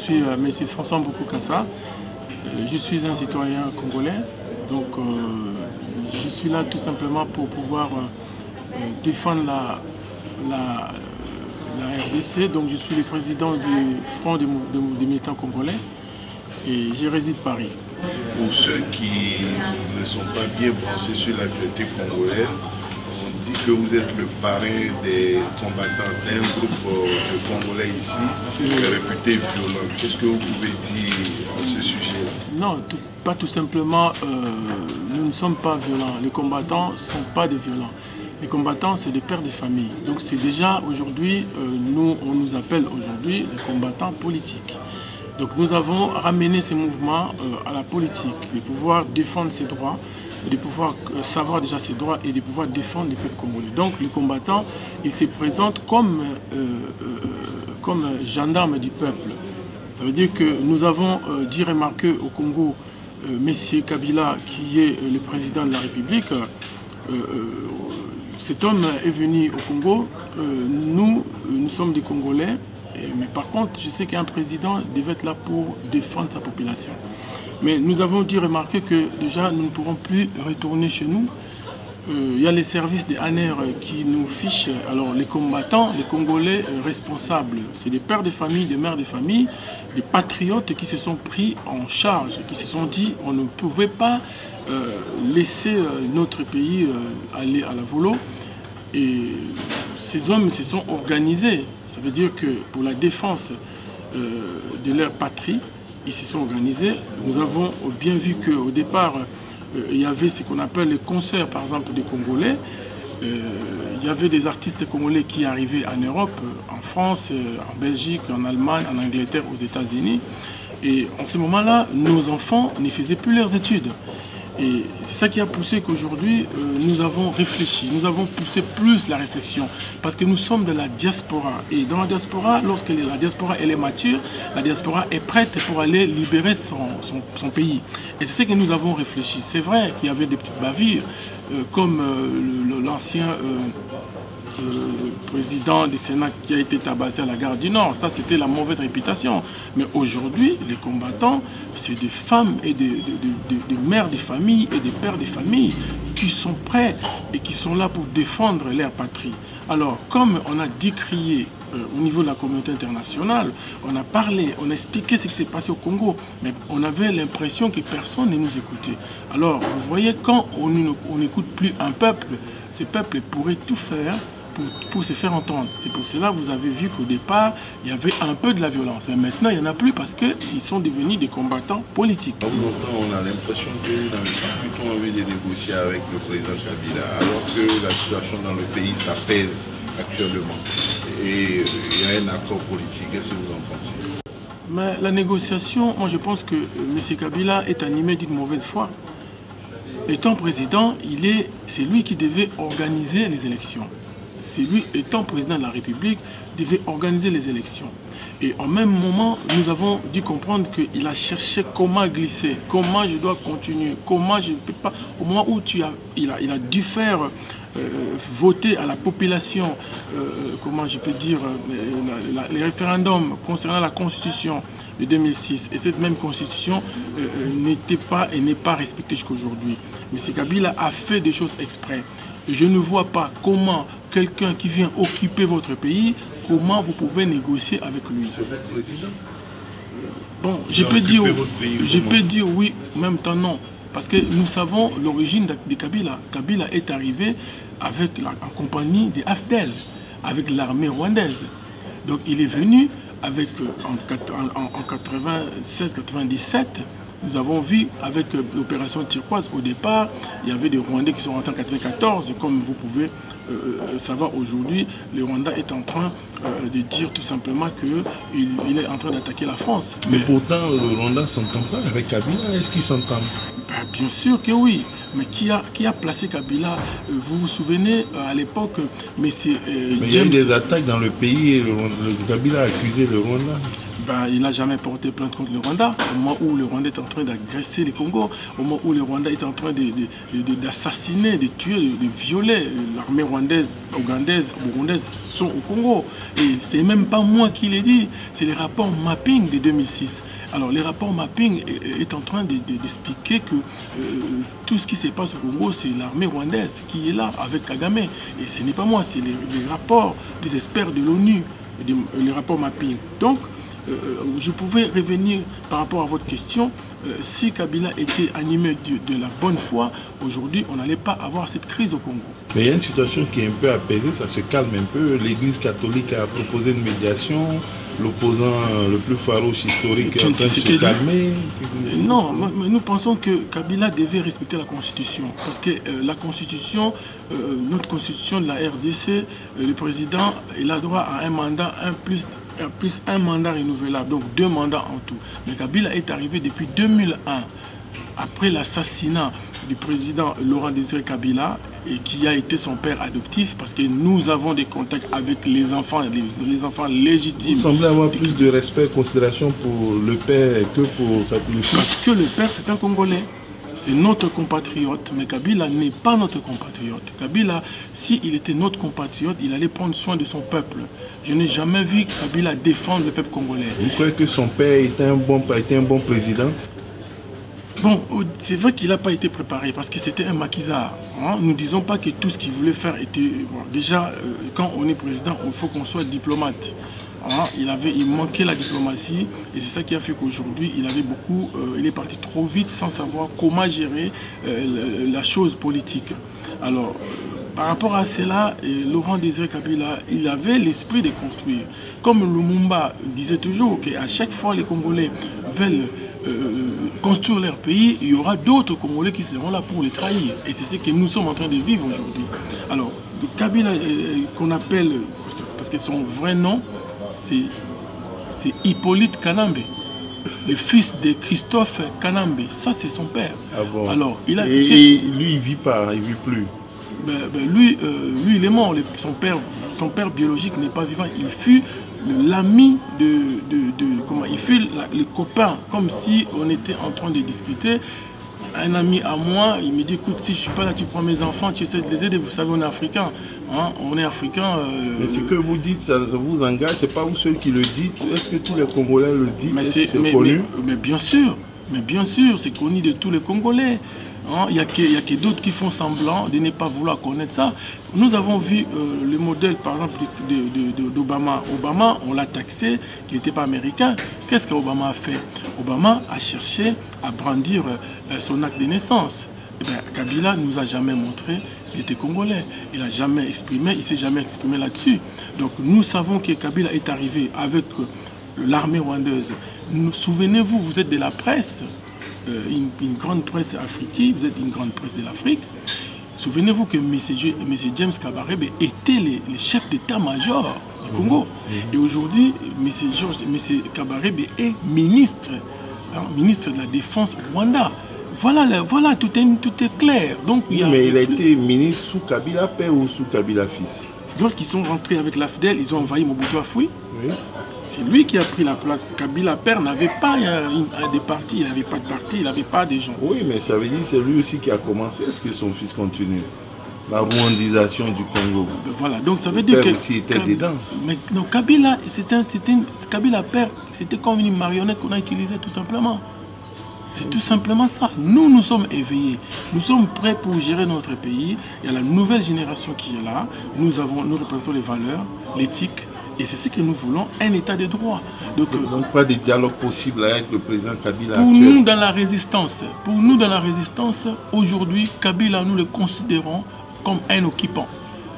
suis M. François Mboukou-Kassa. Je suis un citoyen congolais. Donc, je suis là tout simplement pour pouvoir défendre la RDC. Donc, je suis le président du Front des militants congolais et je réside Paris. Pour ceux qui ne sont pas bien branchés sur l'actualité congolaise, on dit que vous êtes le parrain des combattants d'un groupe de Congolais ici, réputé violent. Qu'est-ce que vous pouvez dire à ce sujet-là? Non, pas tout simplement, nous ne sommes pas violents. Les combattants ne sont pas des violents. Les combattants, c'est des pères de famille. Donc c'est déjà aujourd'hui, on nous appelle aujourd'hui les combattants politiques. Donc nous avons ramené ces mouvements à la politique, de pouvoir défendre ses droits, de pouvoir savoir déjà ses droits et de pouvoir défendre les peuples congolais. Donc les combattants, ils se présentent comme gendarmes du peuple. Ça veut dire que nous avons dit remarquer au Congo, M. Kabila, qui est le président de la République, cet homme est venu au Congo, nous sommes des Congolais, mais par contre, je sais qu'un président devait être là pour défendre sa population. Mais nous avons dû remarquer que déjà, nous ne pourrons plus retourner chez nous. Il y a les services des ANER qui nous fichent. Alors les combattants, les Congolais responsables, c'est des pères de famille, des mères de famille, des patriotes qui se sont pris en charge, qui se sont dit on ne pouvait pas laisser notre pays aller à la volo. Et ces hommes se sont organisés. Ça veut dire que pour la défense de leur patrie, ils se sont organisés. Nous avons bien vu qu'au départ, il y avait ce qu'on appelle les concerts, par exemple, des Congolais. Il y avait des artistes congolais qui arrivaient en Europe, en France, en Belgique, en Allemagne, en Angleterre, aux États-Unis. Et en ce moment-là, nos enfants ne faisaient plus leurs études. Et c'est ça qui a poussé qu'aujourd'hui, nous avons réfléchi, nous avons poussé plus la réflexion. Parce que nous sommes de la diaspora. Et dans la diaspora, lorsque la diaspora elle est mature, la diaspora est prête pour aller libérer son pays. Et c'est ce que nous avons réfléchi. C'est vrai qu'il y avait des petites bavures, comme l'ancien président du Sénat qui a été tabassé à la gare du Nord. Ça, c'était la mauvaise réputation. Mais aujourd'hui, les combattants, c'est des femmes et des mères de famille et des pères de famille qui sont prêts et qui sont là pour défendre leur patrie. Alors, comme on a décrié au niveau de la communauté internationale, on a parlé, on a expliqué ce qui s'est passé au Congo, mais on avait l'impression que personne ne nous écoutait. Alors, vous voyez, quand on n'écoute plus un peuple, ce peuple pourrait tout faire pour se faire entendre. C'est pour cela que vous avez vu qu'au départ, il y avait un peu de la violence. Mais maintenant, il n'y en a plus parce qu'ils sont devenus des combattants politiques. Longtemps, on a l'impression que vous n'avez pas plutôt envie de négocier avec le président Kabila, alors que la situation dans le pays s'apaise actuellement. Et il y a un accord politique. Qu'est-ce que vous en pensez? Mais la négociation, moi je pense que M. Kabila est animé d'une mauvaise foi. Étant président, c'est lui qui devait organiser les élections. C'est lui, étant président de la République, devait organiser les élections. Et en même moment, nous avons dû comprendre qu'il a cherché comment glisser, comment je dois continuer, comment je ne peux pas... Au moment où il a dû faire voter à la population, comment je peux dire, les référendums concernant la Constitution de 2006. Et cette même Constitution n'était pas et n'est pas respectée jusqu'aujourd'hui. Mais Kabila a fait des choses exprès. Et je ne vois pas comment quelqu'un qui vient occuper votre pays, comment vous pouvez négocier avec lui. C'est votre président? Bon, je peux dire oui, en même temps non. Parce que nous savons l'origine de Kabila. Kabila est arrivé en compagnie des AFDEL, avec l'armée rwandaise. Donc il est venu avec, en 96-97, nous avons vu avec l'opération turquoise, au départ, il y avait des Rwandais qui sont rentrés en 1994. Et comme vous pouvez savoir aujourd'hui, le Rwanda est en train de dire tout simplement qu'il est en train d'attaquer la France. Mais pourtant, le Rwanda ne s'entend pas avec Kabila. Est-ce qu'ils s'entendent? Bien sûr que oui. Mais qui a placé Kabila? Vous vous souvenez, à l'époque, mais c'est il y a eu des attaques dans le pays et Kabila a accusé le Rwanda. Ben, il n'a jamais porté plainte contre le Rwanda. Au moment où le Rwanda est en train d'agresser les Congos, au moment où le Rwanda est en train d'assassiner, de tuer, de violer, l'armée rwandaise, ougandaise, burundaise sont au Congo. Et c'est même pas moi qui l'ai dit, c'est les rapports mapping de 2006. Alors les rapports mapping est en train d'expliquer que tout ce qui se passe au Congo, c'est l'armée rwandaise qui est là avec Kagame. Et ce n'est pas moi, c'est les rapports des experts de l'ONU, les rapports mapping. Donc, je pouvais revenir par rapport à votre question. Si Kabila était animé de la bonne foi, aujourd'hui, on n'allait pas avoir cette crise au Congo. Mais il y a une situation qui est un peu apaisée, ça se calme un peu. L'Église catholique a proposé une médiation. L'opposant le plus farouche historique est en train de se calmer. Non, mais nous pensons que Kabila devait respecter la Constitution. Parce que la Constitution, notre Constitution de la RDC, le président, il a droit à un mandat, plus un mandat renouvelable, donc 2 mandats en tout. Mais Kabila est arrivé depuis 2001, après l'assassinat du président Laurent Désiré Kabila, et qui a été son père adoptif, parce que nous avons des contacts avec les enfants légitimes. Vous semblez avoir plus de respect et considération pour le père que pour le fils. Parce que le père, c'est un Congolais. C'est notre compatriote, mais Kabila n'est pas notre compatriote. Kabila, s'il était notre compatriote, il allait prendre soin de son peuple. Je n'ai jamais vu Kabila défendre le peuple congolais. Vous croyez que son père était un bon président? Bon, c'est vrai qu'il n'a pas été préparé parce que c'était un maquisard. Hein? Nous ne disons pas que tout ce qu'il voulait faire était... Bon, déjà, quand on est président, il faut qu'on soit diplomate. Hein? Il manquait la diplomatie et c'est ça qui a fait qu'aujourd'hui, il est parti trop vite sans savoir comment gérer la chose politique. Alors, par rapport à cela, Laurent Désiré Kabila, il avait l'esprit de construire. Comme Lumumba disait toujours qu'à chaque fois les Congolais veulent construire leur pays, il y aura d'autres Congolais qui seront là pour les trahir. Et c'est ce que nous sommes en train de vivre aujourd'hui. Alors, le Kabila qu'on appelle, parce que son vrai nom, c'est Hippolyte Kanambe, le fils de Christophe Kanambe. Ça, c'est son père. Ah bon. Alors, lui, il vit pas, il vit plus. Lui, il est mort. Son père biologique n'est pas vivant. Il fut l'ami il fut le copain, comme si on était en train de discuter. Un ami à moi, il me dit, écoute, si je ne suis pas là, tu prends mes enfants, tu essaies de les aider. Vous savez, on est africain. Hein? On est africain. Mais ce que vous dites, ça vous engage, c'est pas vous seul qui le dites. Est-ce que tous les Congolais le disent? Mais connu? Mais bien sûr, c'est connu de tous les Congolais. Hein? Il n'y a que d'autres qui font semblant de ne pas vouloir connaître ça. Nous avons vu le modèle, par exemple, d'Obama. Obama, on l'a taxé, qu'il n'était pas américain. Qu'est-ce qu'Obama a fait? Obama a cherché à brandir son acte de naissance. Eh bien, Kabila ne nous a jamais montré qu'il était congolais. Il n'a jamais exprimé, il ne s'est jamais exprimé là-dessus. Donc nous savons que Kabila est arrivé avec l'armée rwandaise. Souvenez-vous, vous êtes de la presse. Une grande presse africaine, vous êtes une grande presse de l'Afrique. Souvenez-vous que M. James Kabarebe était le chef d'état-major du Congo. Et aujourd'hui, M. Kabarebe est ministre, ministre de la Défense au Rwanda. Voilà, tout est clair. Donc, mais il a été ministre sous Kabila père ou sous Kabila fils? Lorsqu'ils sont rentrés avec l'AFDEL, ils ont envahi Mobutu Afoui. Oui. C'est lui qui a pris la place. Kabila père n'avait pas des partis, il n'avait pas de parti, il n'avait pas de gens. Oui, mais ça veut dire que c'est lui aussi qui a commencé. Est-ce que son fils continue? La rwandisation du Congo. Voilà, donc ça veut dire que aussi était dedans. Mais non, Kabila père, c'était comme une marionnette qu'on a utilisée tout simplement. C'est tout simplement ça. Nous sommes éveillés. Nous sommes prêts pour gérer notre pays. Il y a la nouvelle génération qui est là. Nous représentons les valeurs, l'éthique. Et c'est ce que nous voulons, un état de droit. Donc pas de dialogue possible avec le président Kabila. Pour nous dans la résistance, aujourd'hui, Kabila, nous le considérons comme un occupant.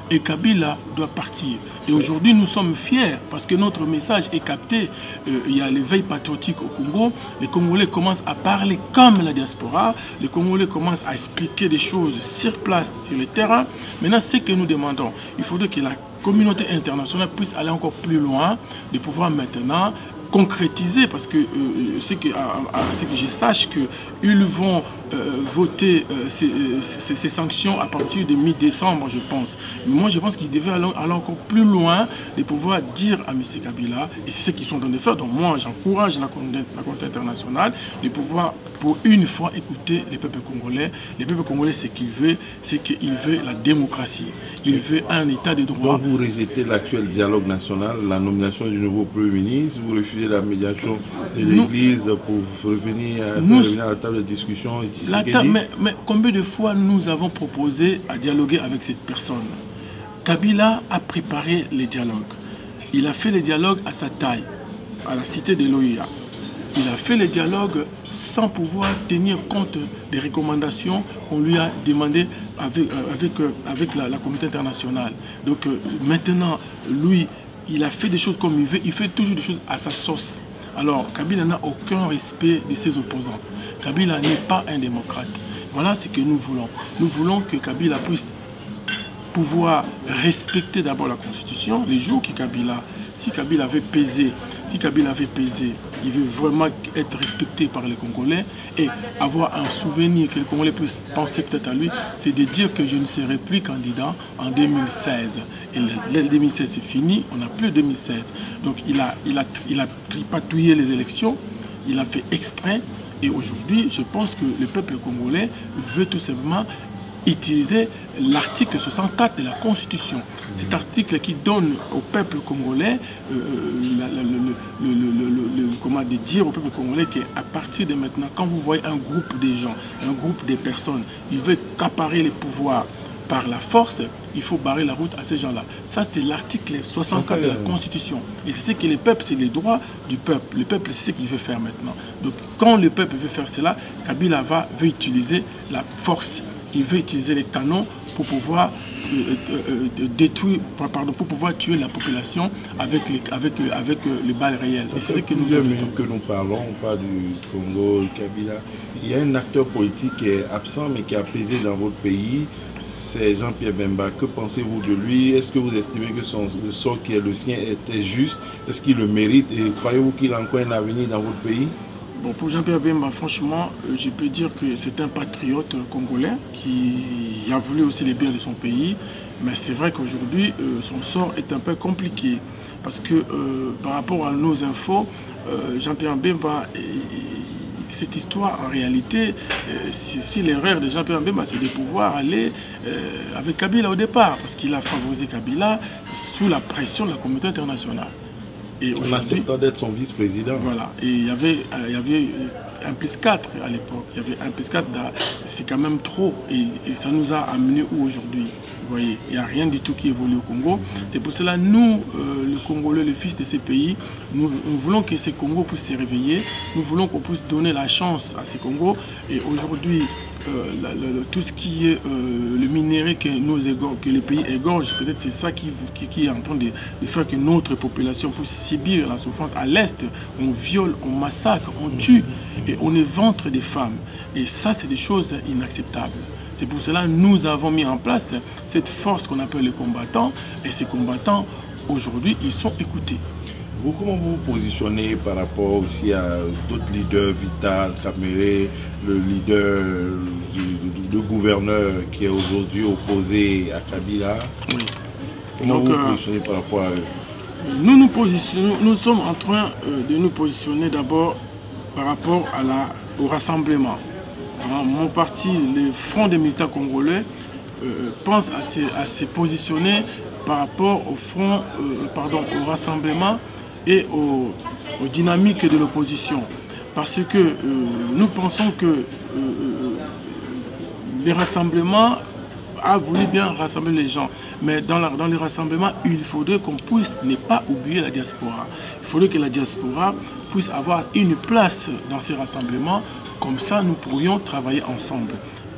Et Kabila doit partir. Et aujourd'hui, nous sommes fiers parce que notre message est capté. Il y a l'éveil patriotique au Congo. Les Congolais commencent à parler comme la diaspora. Les Congolais commencent à expliquer des choses sur place, sur le terrain. Maintenant, ce que nous demandons, il faudrait que la communauté internationale puisse aller encore plus loin, de pouvoir maintenant concrétiser, parce que c'est que je sache qu'ils vont voté ces sanctions à partir de mi-décembre, je pense. Mais moi, je pense qu'il devait aller encore plus loin de pouvoir dire à M. Kabila, et c'est ce qu'ils sont en train de faire, donc moi, j'encourage la communauté internationale de pouvoir, pour une fois, écouter les peuples congolais. Les peuples congolais, ce qu'ils veulent, c'est qu'ils veulent la démocratie. Ils veulent un état de droit. Donc vous rejetez l'actuel dialogue national, la nomination du nouveau Premier ministre, vous refusez la médiation de l'Église pour revenir à la table de discussion. Mais combien de fois nous avons proposé à dialoguer avec cette personne? Kabila a préparé les dialogues. Il a fait les dialogues à sa taille, à la cité de l'OIA. Il a fait les dialogues sans pouvoir tenir compte des recommandations qu'on lui a demandées avec la communauté internationale. Donc maintenant, lui, il a fait des choses comme il veut, il fait toujours des choses à sa sauce. Alors, Kabila n'a aucun respect de ses opposants. Kabila n'est pas un démocrate. Voilà ce que nous voulons. Nous voulons que Kabila puisse pouvoir respecter d'abord la Constitution. Les jours que Kabila, si Kabila avait pesé, il veut vraiment être respecté par les Congolais et avoir un souvenir que les Congolais puissent penser peut-être à lui, c'est de dire que je ne serai plus candidat en 2016. Et le 2016 c'est fini, on n'a plus 2016. Donc il a tripatouillé les élections, il a fait exprès et aujourd'hui je pense que le peuple congolais veut tout simplement utiliser l'article 64 de la Constitution. Cet article qui donne au peuple congolais, comment dire au peuple congolais qu'à partir de maintenant, quand vous voyez un groupe de gens, un groupe de personnes, ils veulent accaparer les pouvoirs par la force, il faut barrer la route à ces gens-là. Ça, c'est l'article 64 de la Constitution. Et c'est ce que le peuple, c'est les droits du peuple. Le peuple, c'est ce qu'il veut faire maintenant. Donc, quand le peuple veut faire cela, Kabila veut utiliser la force. Il veut utiliser les canons pour pouvoir détruire, pour pouvoir tuer la population avec les balles réelles. Et c'est ce que nous avons. Que nous parlons, on parle du Congo, du Kabila. Il y a un acteur politique qui est absent mais qui a pesé dans votre pays. C'est Jean-Pierre Bemba. Que pensez-vous de lui? Est-ce que vous estimez que le sort qui est le sien était juste? Est-ce qu'il le mérite? Et croyez-vous qu'il a encore un avenir dans votre pays? Bon, pour Jean-Pierre Bemba, franchement, je peux dire que c'est un patriote congolais qui a voulu aussi les biens de son pays. Mais c'est vrai qu'aujourd'hui, son sort est un peu compliqué. Parce que par rapport à nos infos, Jean-Pierre Bemba, cette histoire, en réalité, si l'erreur de Jean-Pierre Bemba, c'est de pouvoir aller avec Kabila au départ. Parce qu'il a favorisé Kabila sous la pression de la communauté internationale. Et en acceptant d'être son vice-président. Voilà, et il y avait 1+4 à l'époque. Il y avait 1+4, c'est quand même trop. Et ça nous a amené où aujourd'hui? Vous voyez, il n'y a rien du tout qui évolue au Congo. C'est pour cela, nous, le Congolais, le fils de ces pays, nous voulons que ces Congos puissent se réveiller. Nous voulons qu'on puisse donner la chance à ces Congos. Et aujourd'hui, tout ce qui est le minerai que les pays égorgent, peut-être c'est ça qui est en train de faire que notre population puisse subir la souffrance. À l'Est, on viole, on massacre, on tue et on évente des femmes. Et ça, c'est des choses inacceptables. C'est pour cela que nous avons mis en place cette force qu'on appelle les combattants. Et ces combattants, aujourd'hui, ils sont écoutés. Vous, comment vous vous positionnez par rapport aussi à d'autres leaders, Vital, Kamere, le leader du gouverneur qui est aujourd'hui opposé à Kabila? Oui. Comment vous vous positionnez par rapport à eux? Nous sommes en train de nous positionner d'abord par rapport au rassemblement. Mon parti, le Front des militants congolais, pense à se positionner par rapport au rassemblement et aux dynamiques de l'opposition. Parce que nous pensons que les rassemblements a voulu bien rassembler les gens. Mais dans les rassemblements, il faudrait qu'on puisse ne pas oublier la diaspora. Il faudrait que la diaspora puisse avoir une place dans ces rassemblements. Comme ça, nous pourrions travailler ensemble.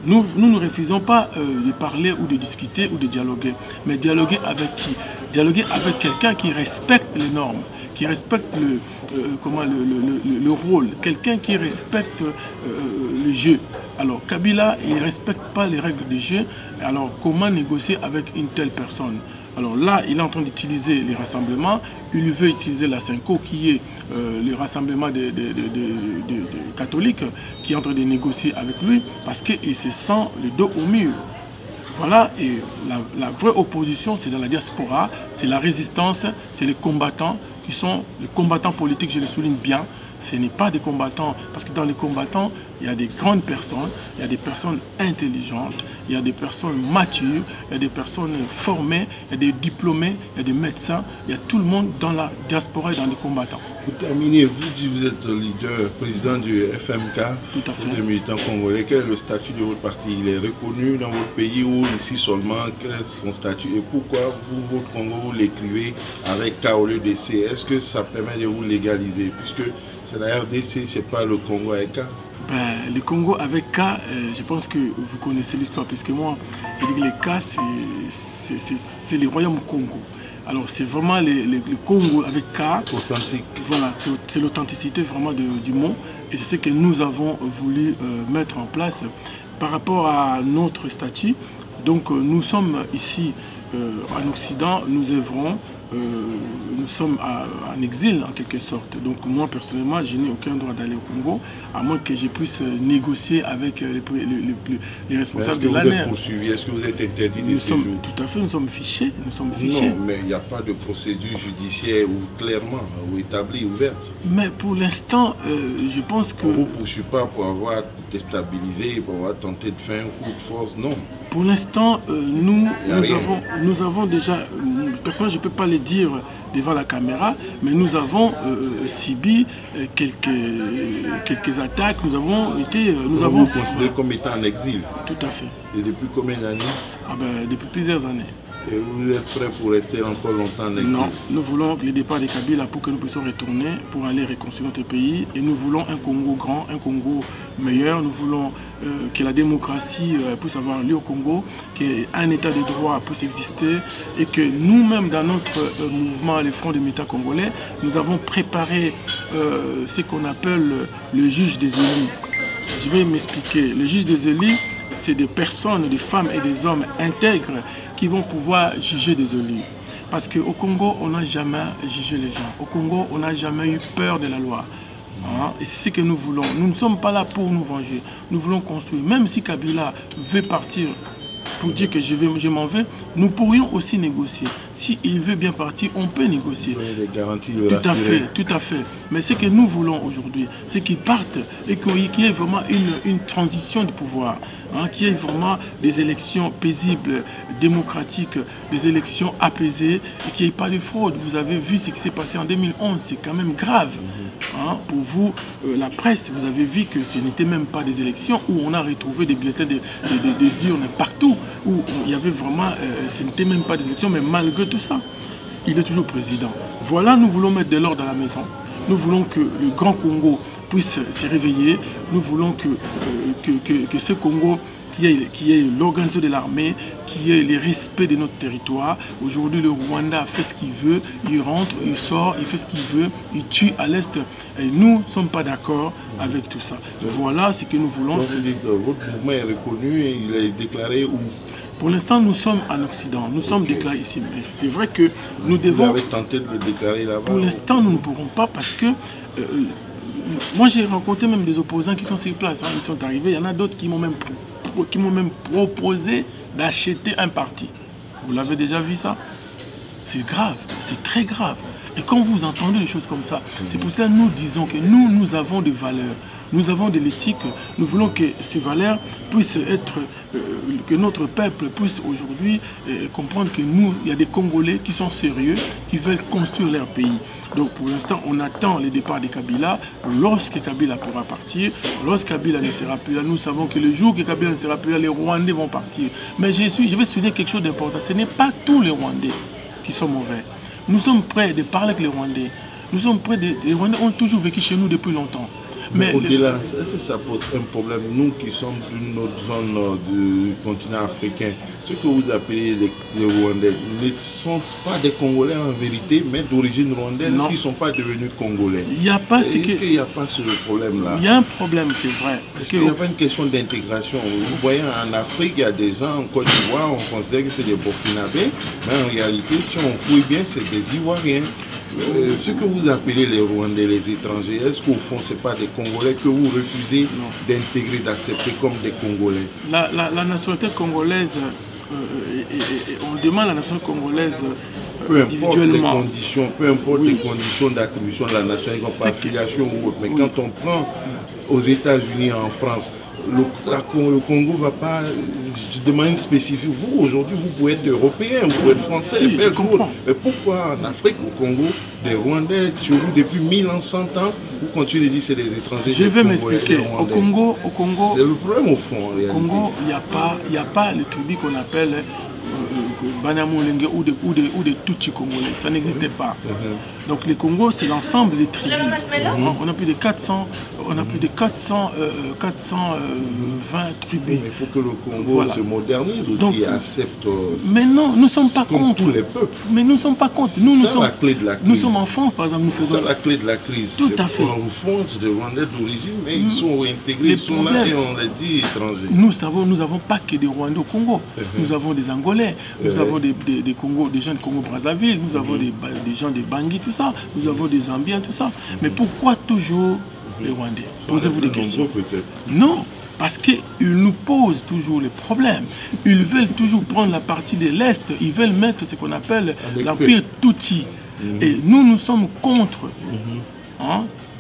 Nous ne refusons pas de parler ou de discuter ou de dialoguer. Mais dialoguer avec qui? Dialoguer avec quelqu'un qui respecte les normes, qui respecte le rôle, quelqu'un qui respecte le jeu. Alors Kabila, il ne respecte pas les règles du jeu. Alors comment négocier avec une telle personne? Alors là, il est en train d'utiliser les rassemblements. Il veut utiliser la Cinco, qui est le rassemblement des catholiques, qui est en train de négocier avec lui, parce qu'il se sent le dos au mur. Voilà, et la vraie opposition, c'est dans la diaspora, c'est la résistance, c'est les combattants qui sont les combattants politiques, je le souligne bien. Ce n'est pas des combattants, parce que dans les combattants, il y a des grandes personnes, il y a des personnes intelligentes, il y a des personnes matures, il y a des personnes formées, il y a des diplômés, il y a des médecins, il y a tout le monde dans la diaspora et dans les combattants. Pour terminer, vous dites que vous êtes leader, président du FMK, tout à fait. Des militants congolais. Quel est le statut de votre parti? Il est reconnu dans votre pays ou ici seulement? Quel est son statut? Et pourquoi vous, votre Congo, vous l'écrivez avec K au lieu de C? Est-ce que ça permet de vous légaliser? Puisque c'est la RDC, c'est pas le Congo avec K. Ben, le Congo avec K, je pense que vous connaissez l'histoire, puisque moi, je dis que les K, c'est les royaumes Congo. Alors c'est vraiment le Congo avec K. Authentique. Voilà, c'est l'authenticité vraiment du mot. Et c'est ce que nous avons voulu mettre en place par rapport à notre statut. Donc nous sommes ici en Occident, nous œuvrons, nous sommes en exil en quelque sorte. Donc moi personnellement, je n'ai aucun droit d'aller au Congo, à moins que je puisse négocier avec les responsables de l'ANER. Est-ce que vous êtes interdit de séjour? Tout à fait, nous sommes fichés. Non, mais il n'y a pas de procédure judiciaire clairement ou établie, ouverte. Mais pour l'instant, je pense que... On ne vous poursuit pas pour avoir déstabilisé, pour avoir tenté de faire un coup de force, non. Pour l'instant, nous avons déjà, personnellement je ne peux pas le dire devant la caméra, mais nous avons subi quelques attaques, nous avons été... Vous vous considérez comme étant en exil? Tout à fait. Et depuis combien d'années? Depuis plusieurs années. Et vous êtes prêt pour rester encore longtemps en exil? Non, nous voulons le départ de Kabila pour que nous puissions retourner, pour aller reconstruire notre pays. Et nous voulons un Congo grand, un Congo meilleur. Nous voulons que la démocratie puisse avoir lieu au Congo, qu'un état de droit puisse exister et que nous-mêmes, dans notre mouvement, les Fronts des militants congolais, nous avons préparé ce qu'on appelle le juge des élus. Je vais m'expliquer. Le juge des élus, c'est des personnes, des femmes et des hommes intègres qui vont pouvoir juger des élus. Parce qu'au Congo, on n'a jamais jugé les gens. Au Congo, on n'a jamais eu peur de la loi. Et c'est ce que nous voulons. Nous ne sommes pas là pour nous venger. Nous voulons construire. Même si Kabila veut partir pour dire que je m'en vais, nous pourrions aussi négocier. S'il veut bien partir, on peut négocier. Tout à fait, tout à fait. Mais ce que nous voulons aujourd'hui, c'est qu'il parte et qu'il y ait vraiment une transition du pouvoir. Qu'il y ait vraiment des élections paisibles, démocratiques, des élections apaisées et qu'il n'y ait pas de fraude. Vous avez vu ce qui s'est passé en 2011, c'est quand même grave. Pour vous, la presse, vous avez vu que ce n'était même pas des élections où on a retrouvé des bulletins des urnes partout, où il y avait vraiment, ce n'était même pas des élections, mais malgré tout ça, il est toujours président. Voilà, nous voulons mettre de l'ordre à la maison. Nous voulons que le Grand Congo puisse se réveiller. Nous voulons que ce Congo, qui est l'organisation de l'armée, qui est le respect de notre territoire. Aujourd'hui, le Rwanda fait ce qu'il veut, il rentre, il sort, il fait ce qu'il veut, il tue à l'Est. Et nous ne sommes pas d'accord avec tout ça. Voilà ce que nous voulons. Donc, votre mouvement est reconnu et il est déclaré où? Pour l'instant, nous sommes en Occident, nous sommes déclarés ici. Mais c'est vrai que nous devons... Vous avez tenté de le déclarer là-bas? Pour l'instant, nous ne pourrons pas parce que... moi, j'ai rencontré même des opposants qui sont sur place. Ils sont arrivés, il y en a d'autres qui m'ont même proposé d'acheter un parti. Vous l'avez déjà vu ça? C'est grave, c'est très grave. Et quand vous entendez des choses comme ça, c'est pour cela que nous disons que nous avons des valeurs, nous avons de l'éthique, nous voulons que ces valeurs puissent être, que notre peuple puisse aujourd'hui comprendre que nous, il y a des Congolais qui sont sérieux, qui veulent construire leur pays. Donc pour l'instant, on attend le départ de Kabila. Lorsque Kabila pourra partir, lorsque Kabila ne sera plus là, nous savons que le jour que Kabila ne sera plus là, les Rwandais vont partir. Mais je vais souligner quelque chose d'important. Ce n'est pas tous les Rwandais qui sont mauvais. Nous sommes prêts de parler avec les Rwandais. Nous sommes prêts les Rwandais ont toujours vécu chez nous depuis longtemps. Mais au-delà, ça pose un problème. Nous qui sommes d'une autre zone du continent africain, ce que vous appelez les Rwandais ne sont pas des Congolais en vérité, mais d'origine rwandaise, qui ne sont pas devenus Congolais. Il n'y a pas qu'il n'y a pas ce problème-là? Il y a un problème, c'est vrai. Parce qu'il n'y a pas une question d'intégration. Vous voyez, en Afrique, il y a des gens, en Côte d'Ivoire, on considère que c'est des Burkinabés, mais en réalité, si on fouille bien, c'est des Ivoiriens. Ce que vous appelez les Rwandais, les étrangers, est-ce qu'au fond, ce n'est pas des Congolais que vous refusez d'intégrer, d'accepter comme des Congolais? La nationalité congolaise, on demande la nationalité congolaise peu importe les conditions, peu importe les conditions d'attribution de la nationalité, par affiliation ou autre. Mais quand on prend aux États-Unis, en France, le Congo ne va pas demander une spécifique. Vous, aujourd'hui, vous pouvez être européen, vous pouvez être français, belge. Mais pourquoi en Afrique, au Congo, des Rwandais, chez vous, depuis 1100 ans, vous continuez de dire que c'est des étrangers? Je vais m'expliquer. Au Congo, c'est le problème au fond. Au Congo, il n'y a pas le tribu qu'on appelle Banyamulenge ou des Tutsi congolais. Ça n'existait pas. Donc le Congo, c'est l'ensemble des tribus. On a plus de 400, on a plus de 420 tribus. Mais il faut que le Congo se modernise aussi. Donc, et accepte. Mais non, nous ne sommes pas contre. Tous les peuples. Mais nous ne sommes pas contre. Nous sommes la clé de la crise. Nous sommes en France, par exemple. Nous faisons. C'est la clé de la crise. Tout à fait. Au fond, c'est des Rwandais d'origine, mais ils sont intégrés, ils sont là et on les dit étrangers. Nous n'avons pas que des Rwandais au Congo. Nous avons des Angolais. Nous avons des gens de Congo-Brazzaville, nous avons des gens de Bangui, tout ça, nous avons des Zambiens, tout ça. Mais pourquoi toujours les Rwandais? Posez-vous des questions. Non, parce qu'ils nous posent toujours les problèmes. Ils veulent toujours prendre la partie de l'Est, ils veulent mettre ce qu'on appelle l'Empire Tutsi. Et nous sommes contre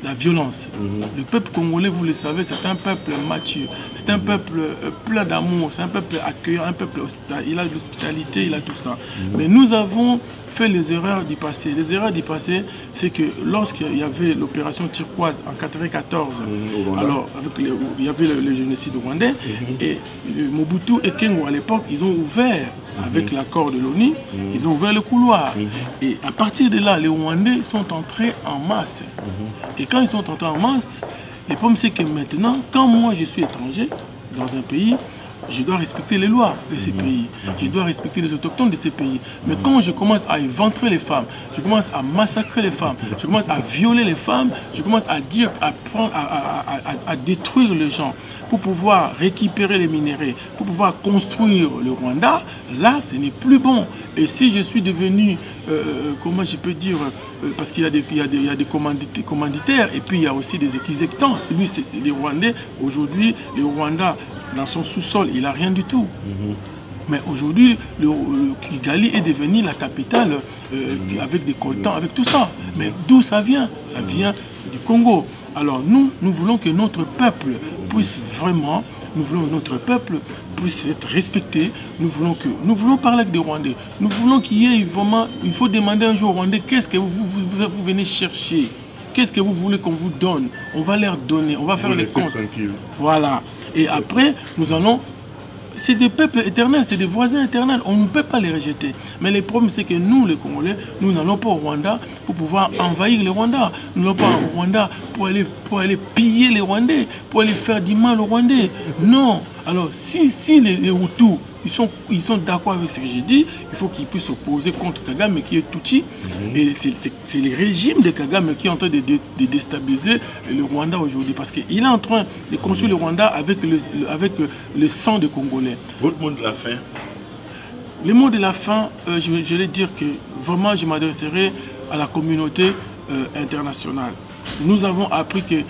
la violence. Le peuple congolais, vous le savez, c'est un peuple mature, c'est un peuple plein d'amour, c'est un peuple accueillant, un peuple il a l'hospitalité, il a tout ça. Mais nous avons fait les erreurs du passé. Les erreurs du passé, c'est que lorsqu'il y avait l'opération turquoise en 1994, alors il y avait le génocide rwandais, et Mobutu et Kengo à l'époque, ils ont ouvert, avec l'accord de l'ONU, ils ont ouvert le couloir. Et à partir de là, les Rwandais sont entrés en masse. Et quand ils sont entrés en masse, le problème c'est que maintenant, quand moi je suis étranger dans un pays, je dois respecter les lois de ces pays, je dois respecter les autochtones de ces pays. Mais quand je commence à éventrer les femmes, je commence à massacrer les femmes, je commence à violer les femmes, je commence à dire, à détruire les gens pour pouvoir récupérer les minéraux, pour pouvoir construire le Rwanda, là ce n'est plus bon. Et si je suis devenu, comment je peux dire, parce qu'il y a des commanditaires et puis il y a aussi des exécutants. Lui c'est des Rwandais. Aujourd'hui, le Rwanda, dans son sous-sol, il n'a rien du tout. Mais aujourd'hui, le Kigali est devenu la capitale avec des coltans, avec tout ça. Mais d'où ça vient? Ça vient du Congo. Alors nous voulons que notre peuple puisse vraiment, être respecté. Nous voulons parler avec des Rwandais. Nous voulons qu'il y ait vraiment, il faut demander un jour aux Rwandais, qu'est-ce que vous venez chercher? Qu'est-ce que vous voulez qu'on vous donne? On va leur donner, on va faire les comptes. Voilà. Et après, nous allons... C'est des peuples éternels, c'est des voisins éternels. On ne peut pas les rejeter. Mais le problème, c'est que nous, les Congolais, nous n'allons pas au Rwanda pour pouvoir envahir le Rwanda. Nous n'allons pas au Rwanda pour aller piller les Rwandais, pour aller faire du mal aux Rwandais. Non. Alors, si les Hutus, ils sont d'accord avec ce que j'ai dit, il faut qu'ils puissent s'opposer contre Kagame qui est Tutsi. Et c'est le régime de Kagame qui est en train de déstabiliser le Rwanda aujourd'hui. Parce qu'il est en train de construire le Rwanda avec le sang des Congolais. Votre mot de la fin? Le mot de la fin, je vais dire que vraiment je m'adresserai à la communauté internationale. Nous avons appris que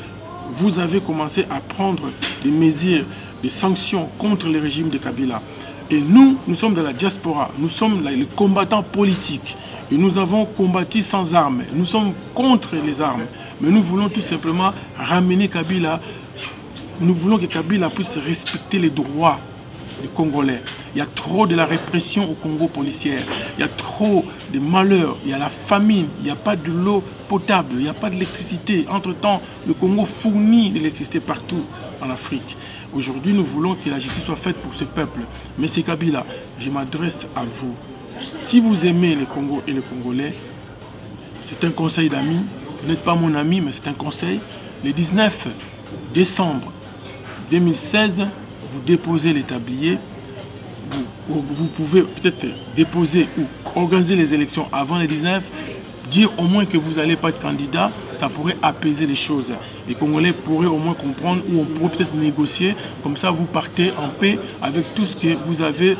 vous avez commencé à prendre des mesures, des sanctions contre le régime de Kabila. Et nous sommes dans la diaspora, nous sommes les combattants politiques. Et nous avons combattu sans armes. Nous sommes contre les armes. Mais nous voulons tout simplement ramener Kabila. Nous voulons que Kabila puisse respecter les droits des Congolais. Il y a trop de la répression au Congo policière. Il y a trop de malheurs. Il y a la famine. Il n'y a pas de l'eau potable. Il n'y a pas d'électricité. Entre-temps, le Congo fournit de l'électricité partout en Afrique. Aujourd'hui, nous voulons que la justice soit faite pour ce peuple. Mais c'est Kabila, je m'adresse à vous. Si vous aimez le Congo et les Congolais, c'est un conseil d'amis. Vous n'êtes pas mon ami, mais c'est un conseil. Le 19 décembre 2016, vous déposez les tabliers. Vous pouvez peut-être déposer ou organiser les élections avant les 19, dire au moins que vous n'allez pas être candidat, ça pourrait apaiser les choses. Les Congolais pourraient au moins comprendre, ou on pourrait peut-être négocier, comme ça vous partez en paix avec tout ce que vous avez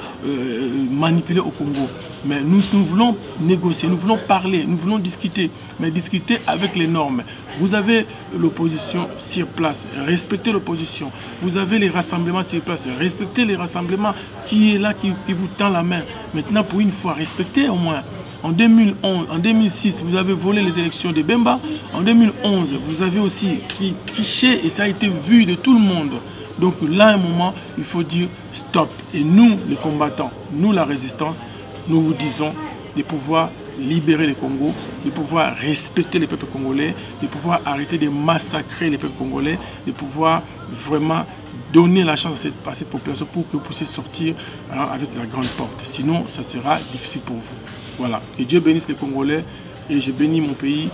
manipulé au Congo. Mais nous voulons négocier, nous voulons parler, nous voulons discuter, mais discuter avec les normes. Vous avez l'opposition sur place, respectez l'opposition. Vous avez les rassemblements sur place, respectez les rassemblements qui est là, qui vous tend la main. Maintenant, pour une fois, respectez au moins. En 2011, en 2006, vous avez volé les élections de Bemba. En 2011, vous avez aussi triché et ça a été vu de tout le monde. Donc là, à un moment, il faut dire stop. Et nous, les combattants, nous, la résistance, nous vous disons de pouvoir libérer le Congo, de pouvoir respecter les peuples congolais, de pouvoir arrêter de massacrer les peuples congolais, de pouvoir vraiment donner la chance à cette population pour que vous puissiez sortir avec la grande porte. Sinon, ça sera difficile pour vous. Voilà. Que Dieu bénisse les Congolais et je bénis mon pays.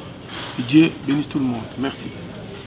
Que Dieu bénisse tout le monde. Merci.